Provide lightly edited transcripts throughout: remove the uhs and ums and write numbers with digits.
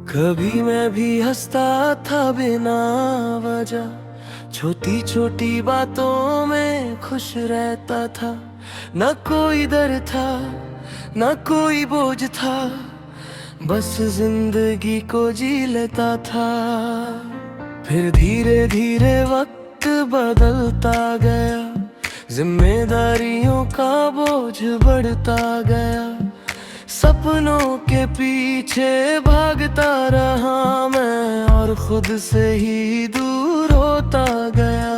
कभी मैं भी हंसता था बिना वजह, छोटी छोटी बातों में खुश रहता था। न कोई डर था, न कोई बोझ था, बस जिंदगी को जी लेता था। फिर धीरे धीरे वक्त बदलता गया, जिम्मेदारियों का बोझ बढ़ता गया। सपनों के पीछे भागता रहा मैं, और खुद से ही दूर होता गया।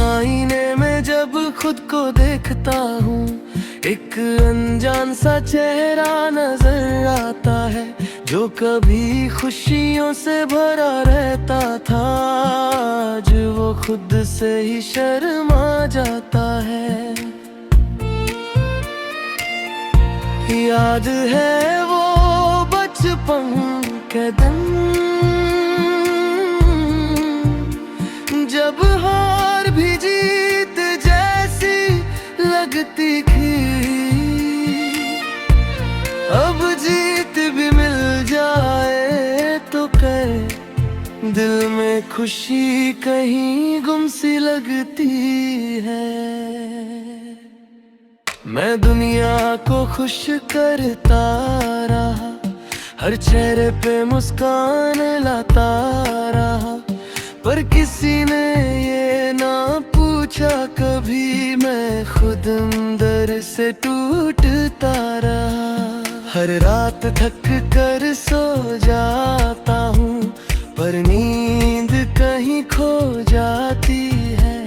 आईने में जब खुद को देखता हूँ, एक अनजान सा चेहरा नजर आता है, जो कभी खुशियों से भरा रहता था। आज वो खुद से ही शर्मा जाता है। याद है वो बचपन के दिन, जब हार भी जीत जैसी लगती थी। अब जीत भी मिल जाए तो करे, दिल में खुशी कहीं गुम सी लगती है। मैं दुनिया को खुश करता रहा, हर चेहरे पे मुस्कान लाता रहा, पर किसी ने ये ना पूछा कभी मैं खुद अंदर से टूटता रहा। हर रात थक कर सो जाता हूँ, पर नींद कहीं खो जाती है।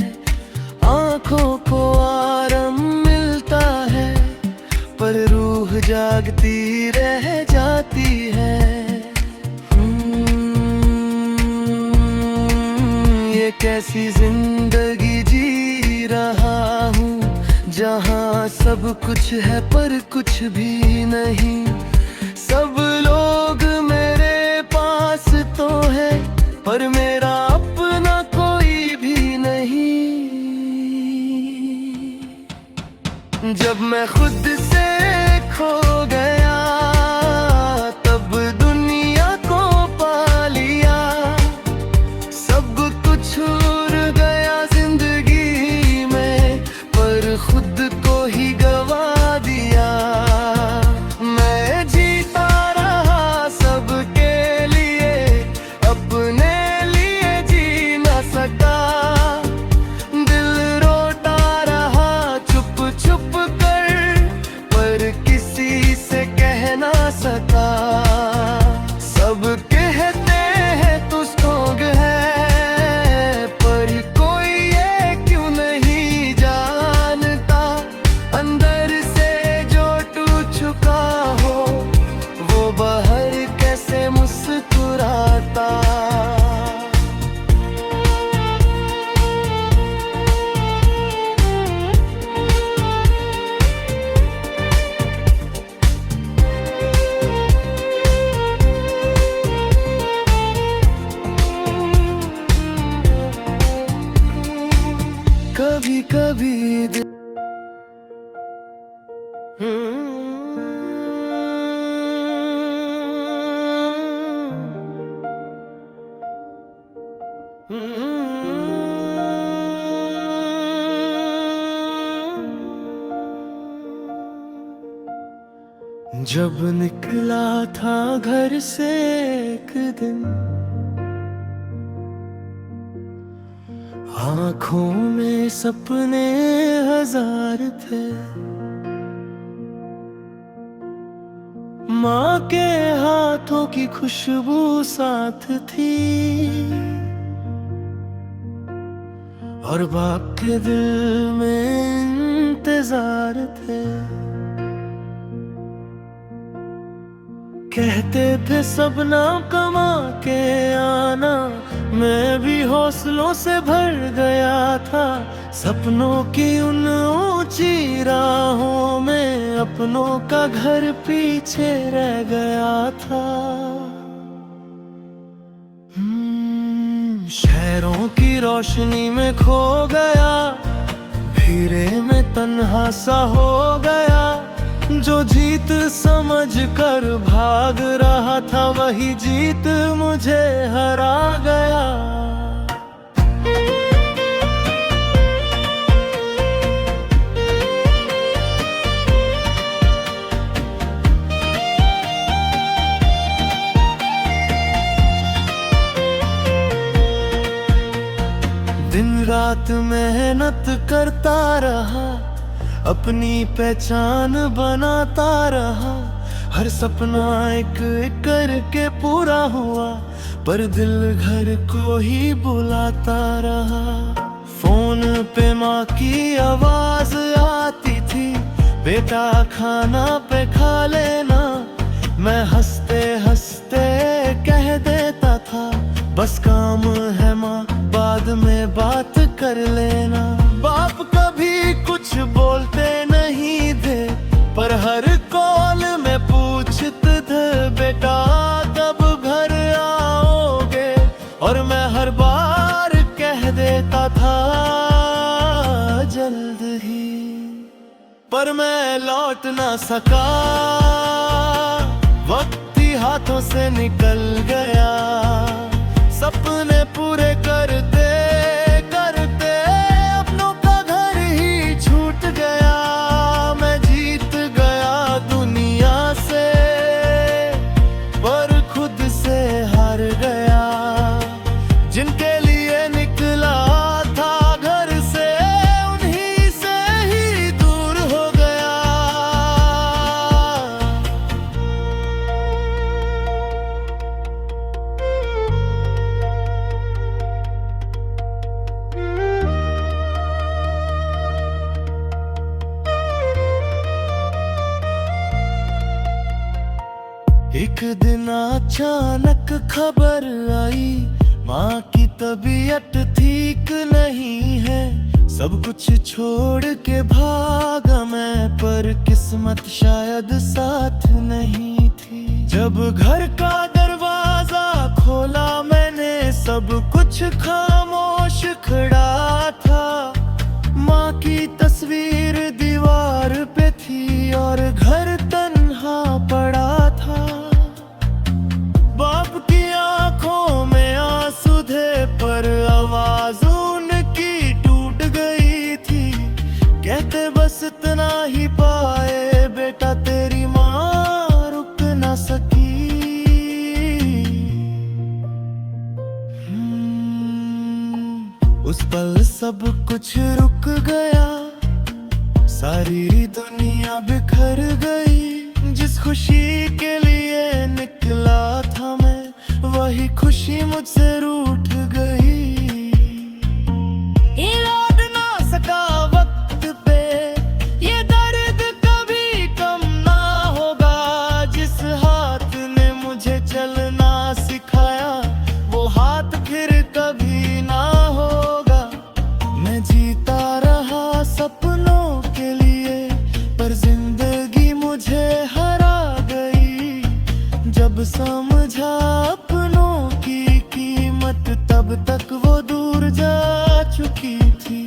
आँखों को आराम मिलता है, पर रूह जागती रह जाती है। ये कैसी जिंदगी जी रहा हूँ, जहाँ सब कुछ है पर कुछ भी नहीं। सब लोग मेरे पास तो है, पर मेरा अपना कोई भी नहीं। जब मैं खुद से खो गया, तब दुनिया को पा लिया। सब कुछ उड़ गया जिंदगी में, पर खुद को ही गवा दिया। मैं जीता रहा सबके लिए, अपने लिए जी ना सका। दिल रोता रहा चुप चुप कर, पर किसी से कह ना सका। सब कहते हैं तू स्ट्रॉन्ग है, पर कोई ये क्यों नहीं जानता। अंदर से जो टूट चुका हो, वो बाहर कैसे मुस्कुराता। कभी कभी दिल जब निकला था घर से एक दिन, आँखों में सपने हजार थे। माँ के हाथों की खुशबू साथ थी, और बाप के दिल में इंतजार थे। कहते थे सपना कमा के आना, मैं भी हौसलों से भर गया था। सपनों की उन ऊंची राहों में, अपनों का घर पीछे रह गया था। शहरों की रोशनी में खो गया, भीड़े में तन्हा सा हो गया। जो जीत समझ कर भाग रहा था वही जीत मुझे हरा गया। दिन रात मेहनत करता रहा, अपनी पहचान बनाता रहा। हर सपना एक एक करके पूरा हुआ, पर दिल घर को ही बुलाता रहा। फोन पे माँ की आवाज आती थी, बेटा खाना पे खा लेना। मैं हंसते हंसते कह देता था, बस काम है माँ, बाद में बात कर लेना। बाप कभी कुछ बोलते नहीं थे, पर हर कॉल में पूछते थे, बेटा कब घर आओगे। और मैं हर बार कह देता था, जल्द ही। पर मैं लौट ना सका, वक्त ही हाथों से निकल गया। सपने पूरे करते करते अपनों का घर ही छूट गया। मैं जीत गया दुनिया से, पर खुद से हार गया। जिनके लिए निकला था घर से, उन्हीं से ही दूर हो गया। एक दिन अचानक खबर आई, माँ की तबीयत ठीक नहीं है। सब कुछ छोड़ के भागा मैं, पर किस्मत शायद साथ नहीं थी। जब घर का दरवाजा खोला मैंने, सब कुछ खामोश खड़ा था। माँ की तस्वीर दीवार पे थी और घर तन्हा पड़ा था। बाप की आंखों में आंसू थे, पर आवाज उनकी टूट गई थी। कहते बस इतना ही पाए बेटा, तेरी माँ रुक ना सकी। उस पल सब कुछ रुक गया, सारी दुनिया बिखर गई। जिस खुशी के लिए निकला था मैं, वही खुशी मुझसे रूठ गई। ये लौट ना सका वक्त पे, ये दर्द कभी कम ना होगा। जिस हाथ ने मुझे चलना सिखाया, वो हाथ फिर कभी ना होगा। मैं जीता रहा सपनों के लिए, पर जिंदगी मुझे हरा गई। जब समझा अपनों की कीमत, तब तक वो दूर जा चुकी थी।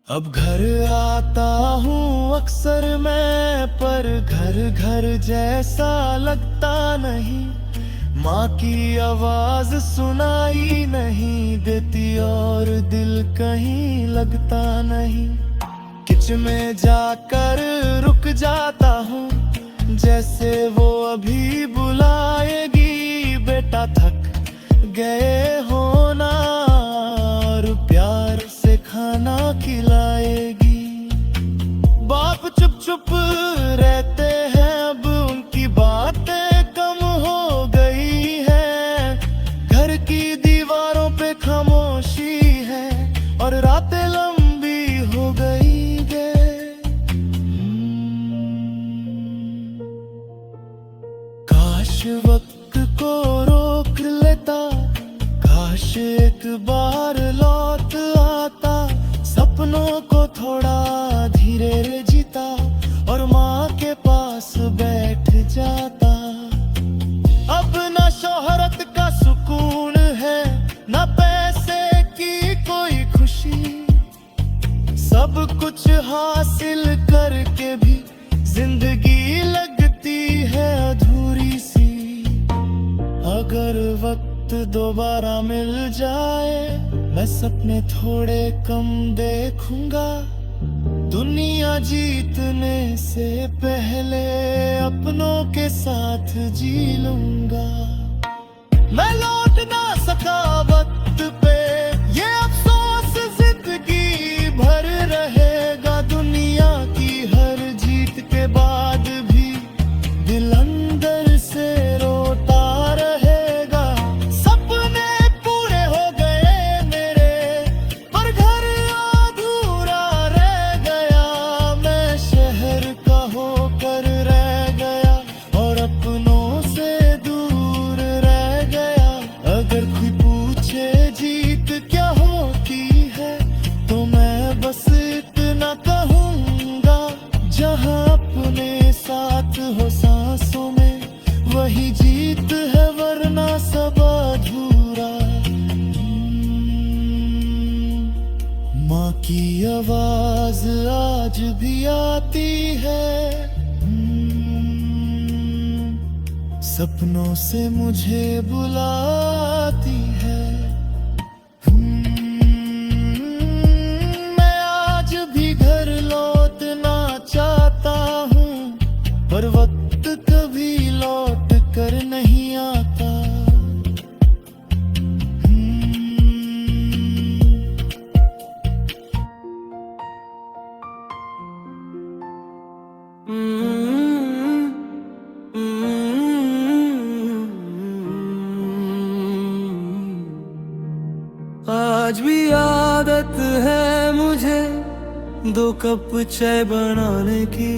अब घर आता हूँ अक्सर मैं, पर घर घर जैसा लगता नहीं। माँ की आवाज सुनाई नहीं देती और दिल कहीं लगता नहीं। किचन में जाकर रुक जाता हूँ, जैसे वो अभी बुलाएगी। बेटा थक गए हो ना, और प्यार से खाना खिलाएगी। बाप चुप चुप रहते हैं, अब उनकी बातें कम हो गई है। घर की दीवारों पे खामोशी है, और रातें लंबी हो गई गे। काश वक्त को रोक लेता, काश एक बार लौट आता। सपनों को थोड़ा धीरे जीता, और माँ के पास बैठ जाता। अब ना शोहरत का सुकून है, ना पैसे की कोई खुशी। सब कुछ हासिल करके दोबारा मिल जाए, मैं सपने थोड़े कम देखूंगा। दुनिया जीतने से पहले अपनों के साथ जी लूंगा। मैं लौट ना सका वक्त पे, ये अफसोस जिंदगी भर रहेगा। दुनिया की हर जीत के बाद भी दिल अंदर से रोता रहेगा। सपने पूरे हो गए मेरे, पर घर अधूरा रह गया। मैं शहर का होकर रह गया और अपनों से दूर रह गया। अगर कोई पूछे जीत क्या होती है, तो मैं बस इतना कहूँगा, जहाँ अपने साथ हो सांसों में, वही जीत है, वरना सब अधूरा। माँ की आवाज आज भी आती है, सपनों से मुझे बुलाती है। मैं आज भी घर लौटना चाहता हूँ, पर वक्त कभी लौट कर नहीं आता। आज भी आदत है मुझे 2 कप चाय बनाने की,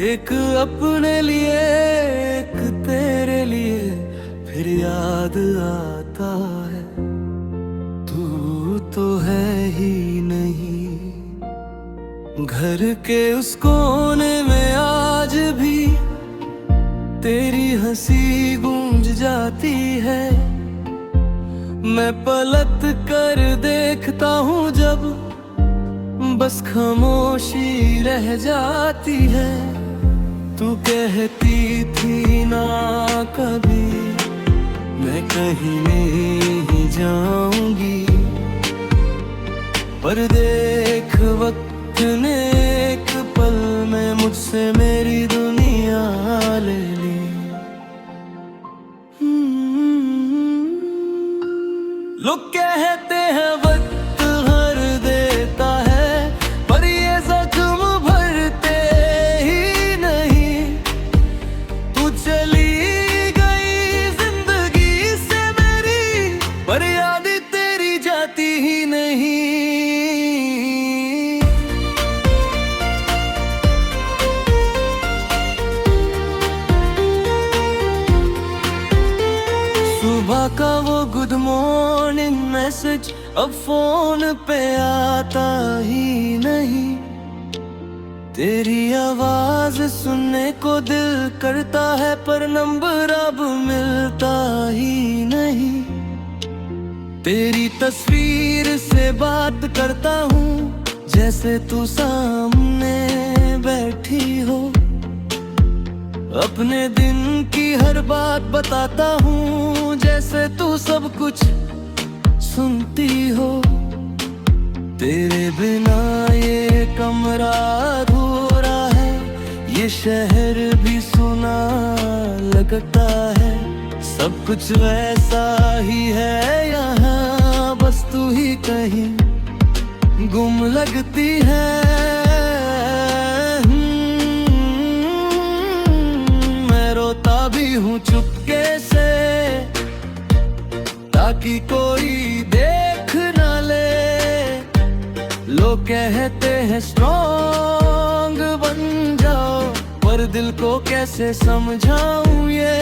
एक अपने लिए एक तेरे लिए। फिर याद आता है तू तो है ही नहीं। घर के उस कोने में आज भी तेरी हंसी गूंज जाती है। मैं पलट कर देखता हूँ जब, बस खामोशी रह जाती है। तू कहती थी ना कभी मैं कहीं नहीं जाऊंगी, पर देख वक्त ने एक पल में मुझसे मेरी दुनिया ले ली। लोग कहते हैं वक्त हर देता है, पर ये जख्म भरते ही नहीं। तू चली गई जिंदगी से मेरी, पर याद तेरी जाती ही नहीं। सुबह का वो गुड मॉर्निंग मैसेज अब फोन पे आता ही नहीं। तेरी आवाज सुनने को दिल करता है, पर नंबर अब मिलता ही नहीं। तेरी तस्वीर से बात करता हूँ, जैसे तू सामने बैठी हो। अपने दिन की हर बात बताता हूँ, जैसे तू सब कुछ सुनती हो। तेरे बिना ये कमरा अधूरा है, ये शहर भी सुना लगता है। सब कुछ वैसा ही है यहाँ, बस तू ही कहीं गुम लगती है। रोता भी हूँ चुपके से, ताकि कोई देख ना ले। लोग कहते हैं स्ट्रॉन्ग बन जाओ, पर दिल को कैसे समझाऊं ये।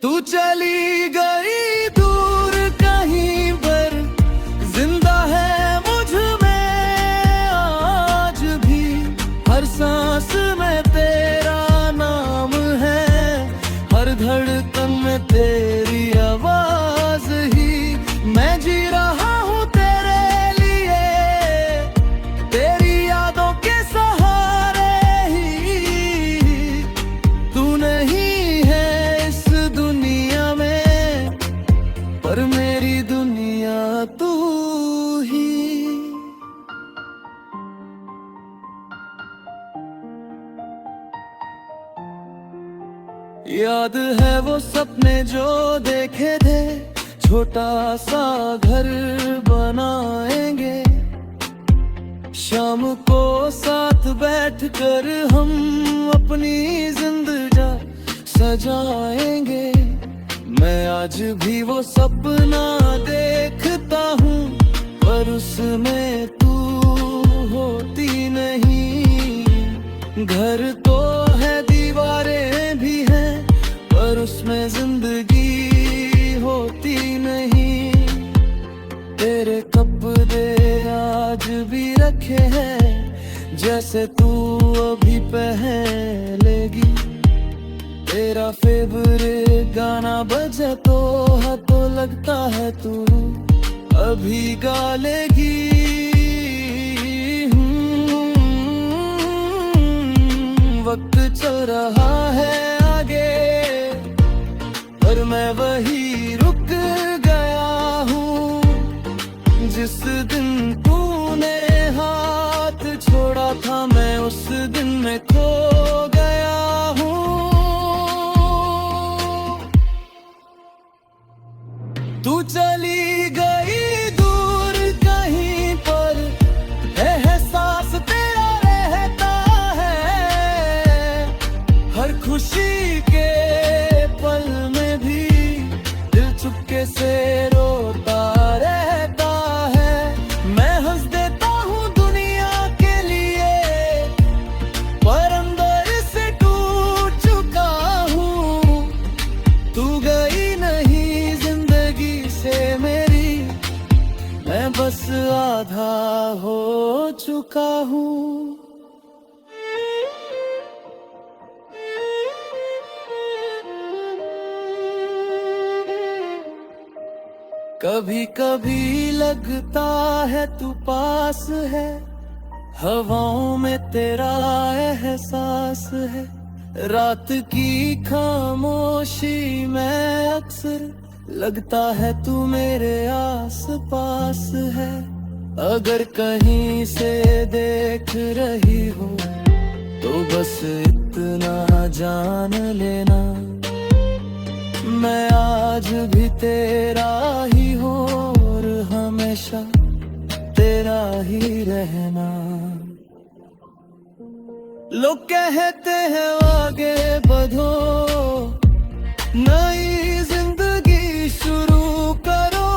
तू चली गई दूर कहीं पर, जिंदा है मुझ में आज भी। हर सांस में तेरा नाम है, हर धड़कन में तेरी आवाज ही। मैं जी रहा हूँ तेरे लिए, तेरी यादों के सहारे ही। पर मेरी दुनिया तू ही। याद है वो सपने जो देखे थे, छोटा सा घर बनाएंगे, शाम को साथ बैठकर हम अपनी जिंदगी सजाएंगे। मैं आज भी वो सपना देखता हूँ, पर उसमें तू होती नहीं। घर तो है, दीवारें भी हैं, पर उसमें जिंदगी होती नहीं। तेरे कपड़े आज भी रखे हैं, जैसे तू अभी पहनेगी। तेरा फेवरेट गाना बजे तो लगता है तू अभी गा लेगी। वक्त चल रहा है आगे, पर मैं वही रुक गया हूँ। जिस दिन तूने हाथ छोड़ा था, मैं उस दिन में खो गया हूँ। तू चली गई दूर कहीं पर, एहसास तेरा रहता है। हर खुशी के पल में भी दिल चुपके से रोता रहता है। मैं हंस देता हूँ दुनिया के लिए, पर अंदर से टूट चुका हूँ। तू गई नहीं जिंदगी से मेरी, मैं बस आधा हो चुका हूँ। कभी कभी लगता है तू पास है, हवाओं में तेरा एहसास है। रात की खामोशी में अक्सर लगता है तू मेरे आस पास है। अगर कहीं से देख रही हो तो बस इतना जान लेना, मैं आज भी तेरा ही हूँ और हमेशा तेरा ही रहना। लोग कहते हैं आगे बढ़ो, नई जिंदगी शुरू करो।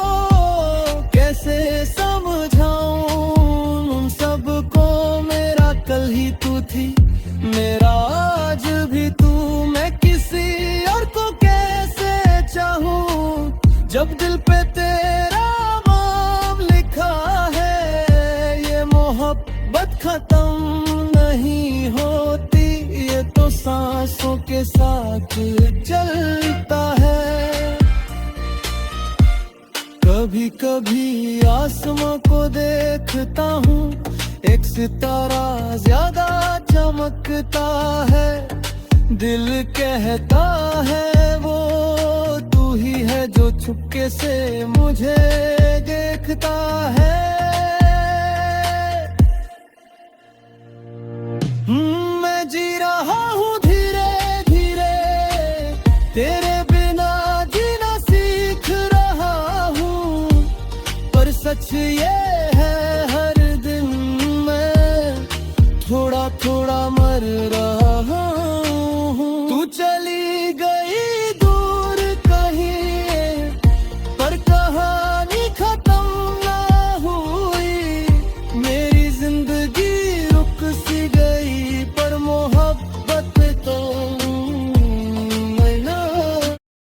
कैसे समझाऊं उन सबको, मेरा कल ही तू थी, मेरा आज भी तू। मैं किसी और को कैसे चाहूं, जब दिल पे तेरा नाम लिखा है। ये मोहब्बत खत्म नहीं होती, ये तो सांसों के साथ चलता है। कभी कभी आसमां को देखता हूँ, एक सितारा ज्यादा चमकता है। दिल कहता है वो तू ही है, जो चुपके से मुझे देखता है। मैं जी रहा हूँ धीरे धीरे, तेरे बिना जीना सीख रहा हूँ। पर सच